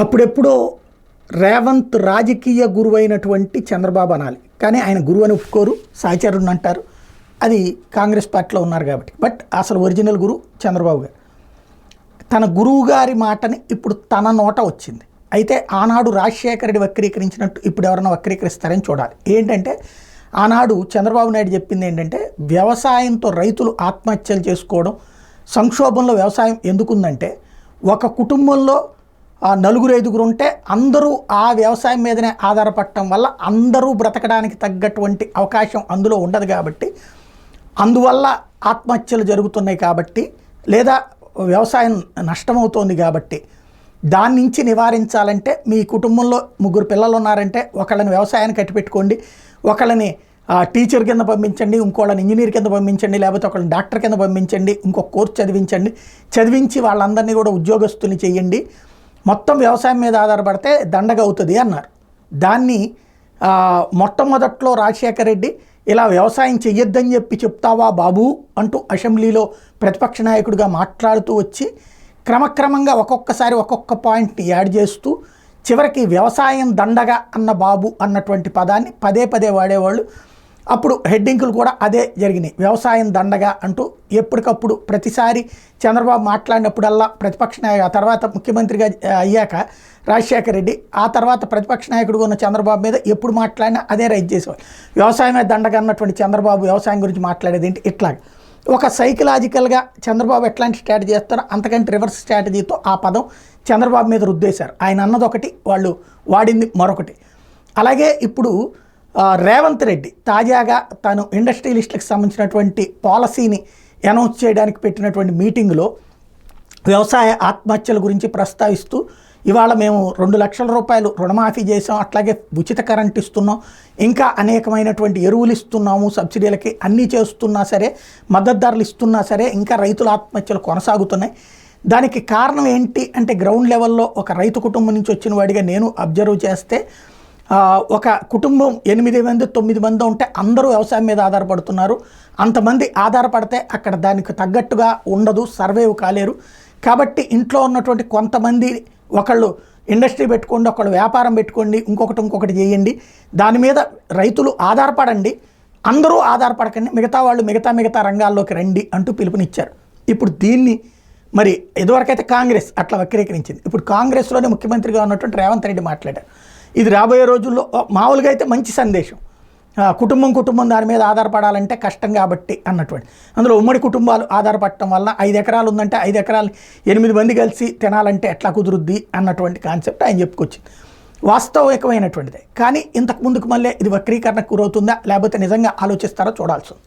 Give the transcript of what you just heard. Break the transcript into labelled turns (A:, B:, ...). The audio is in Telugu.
A: అప్పుడెప్పుడో రేవంత్ రాజకీయ గురువైనటువంటి చంద్రబాబు అనాలి, కానీ ఆయన గురువు అని ఒప్పుకోరు, సహచరుని అంటారు. అది కాంగ్రెస్ పార్టీలో ఉన్నారు కాబట్టి. బట్ అసలు ఒరిజినల్ గురువు చంద్రబాబు గారు. తన గురువు గారి మాటని ఇప్పుడు తన నోట వచ్చింది. అయితే ఆనాడు రాజశేఖర రెడ్డి వక్రీకరించినట్టు ఇప్పుడు ఎవరైనా వక్రీకరిస్తారని చూడాలి. ఏంటంటే ఆనాడు చంద్రబాబు నాయుడు చెప్పింది ఏంటంటే, వ్యవసాయంతో రైతులు ఆత్మహత్యలు చేసుకోవడం, సంక్షోభంలో వ్యవసాయం ఎందుకుందంటే, ఒక కుటుంబంలో నలుగురు ఐదుగురు ఉంటే అందరూ ఆ వ్యవసాయం మీదనే ఆధారపడటం వల్ల అందరూ బ్రతకడానికి తగ్గటువంటి అవకాశం అందులో ఉండదు కాబట్టి, అందువల్ల ఆత్మహత్యలు జరుగుతున్నాయి కాబట్టి, లేదా వ్యవసాయం నష్టమవుతోంది కాబట్టి, దాని నుంచి నివారించాలంటే మీ కుటుంబంలో ముగ్గురు పిల్లలు ఉన్నారంటే ఒకళ్ళని వ్యవసాయానికి కట్టిపెట్టుకోండి, ఒకళ్ళని టీచర్ కింద పంపించండి, ఇంకోళ్ళని ఇంజనీర్ కింద పంపించండి, లేకపోతే ఒకళ్ళని డాక్టర్ కింద పంపించండి, ఇంకొక కోర్స్ చదివించండి, చదివించి వాళ్ళందరినీ కూడా ఉద్యోగస్తుల్ని చేయండి, మొత్తం వ్యవసాయం మీద ఆధారపడితే దండగ అవుతుంది అన్నారు. దాన్ని మొట్టమొదట్లో రాజశేఖర రెడ్డి ఇలా వ్యవసాయం చెయ్యొద్దని చెప్తావా బాబు అంటూ అసెంబ్లీలో ప్రతిపక్ష నాయకుడిగా మాట్లాడుతూ వచ్చి క్రమక్రమంగా ఒక్కొక్కసారి ఒక్కొక్క పాయింట్ని యాడ్ చేస్తూ చివరికి వ్యవసాయం దండగా అన్న బాబు అన్నటువంటి పదాన్ని పదే పదే వాడేవాళ్ళు. అప్పుడు హెడ్డింగులు కూడా అదే జరిగినాయి, వ్యవసాయం దండగా అంటూ. ఎప్పటికప్పుడు ప్రతిసారి చంద్రబాబు మాట్లాడినప్పుడల్లా ప్రతిపక్ష నాయకుడు, ఆ తర్వాత ముఖ్యమంత్రిగా అయ్యాక రాజశేఖర రెడ్డి, ఆ తర్వాత ప్రతిపక్ష నాయకుడు ఉన్న చంద్రబాబు మీద ఎప్పుడు మాట్లాడినా అదే రైజ్ చేసేవాళ్ళు. వ్యవసాయమే దండగా అన్నటువంటి చంద్రబాబు వ్యవసాయం గురించి మాట్లాడేది ఏంటి? ఇట్లాగా ఒక సైకలాజికల్గా చంద్రబాబు ఎట్లాంటి స్ట్రాటజీ చేస్తారో అంతకంటే రివర్స్ స్ట్రాటజీతో ఆ పదం చంద్రబాబు మీద రుద్దేశారు. ఆయన అన్నది ఒకటి, వాళ్ళు వాడింది మరొకటి. అలాగే ఇప్పుడు రేవంత్ రెడ్డి తాజాగా తను ఇండస్ట్రియలిస్టులకు సంబంధించినటువంటి పాలసీని అనౌన్స్ చేయడానికి పెట్టినటువంటి మీటింగ్లో వ్యవసాయ ఆత్మహత్యల గురించి ప్రస్తావిస్తూ, ఇవాళ మేము 2 లక్షల రూపాయలు రుణమాఫీ చేసాం, అట్లాగే ఉచిత కరెంట్ ఇస్తున్నాం, ఇంకా అనేకమైనటువంటి ఎరువులు ఇస్తున్నాము, సబ్సిడీలకి అన్నీ చేస్తున్నా సరే, మద్దతు ధరలు ఇస్తున్నా సరే ఇంకా రైతుల ఆత్మహత్యలు కొనసాగుతున్నాయి. దానికి కారణం ఏంటి అంటే, గ్రౌండ్ లెవెల్లో ఒక రైతు కుటుంబం నుంచి వచ్చిన వాడిగా నేను అబ్జర్వ్ చేస్తే, ఒక కుటుంబం 8 మంది 9 మంది ఉంటే అందరూ వ్యవసాయం మీద ఆధారపడుతున్నారు. అంతమంది ఆధారపడితే అక్కడ దానికి తగ్గట్టుగా ఉండదు, సర్వైవ్ కాలేరు. కాబట్టి ఇంట్లో ఉన్నటువంటి కొంతమంది, ఒకళ్ళు ఇండస్ట్రీ పెట్టుకోండి, ఒకళ్ళు వ్యాపారం పెట్టుకోండి, ఇంకొకటి చేయండి, దాని మీద రైతులు ఆధారపడండి, అందరూ ఆధారపడకండి, మిగతా వాళ్ళు మిగతా రంగాల్లోకి రండి అంటూ పిలుపునిచ్చారు. ఇప్పుడు దీన్ని మరి ఇదివరకైతే కాంగ్రెస్ అట్లా వక్రీకరించింది. ఇప్పుడు కాంగ్రెస్లోనే ముఖ్యమంత్రిగా ఉన్నటువంటి రేవంత్ రెడ్డి మాట్లాడారు. ఇది రాబోయే రోజుల్లో మామూలుగా అయితే మంచి సందేశం, కుటుంబం దాని మీద ఆధారపడాలంటే కష్టం కాబట్టి అన్నటువంటి. అందులో ఉమ్మడి కుటుంబాలు ఆధారపడటం వల్ల 5 ఎకరాలు ఉందంటే 5 ఎకరాలు 8 మంది కలిసి తినాలంటే ఎట్లా కుదురుద్ది అన్నటువంటి కాన్సెప్ట్ ఆయన చెప్పుకొచ్చింది. వాస్తవికమైనటువంటిదే. కానీ ఇంతకు ముందుకు మళ్ళీ ఇది వక్రీకరణకు గురవుతుందా, లేకపోతే నిజంగా ఆలోచిస్తారో చూడాల్సి ఉంది.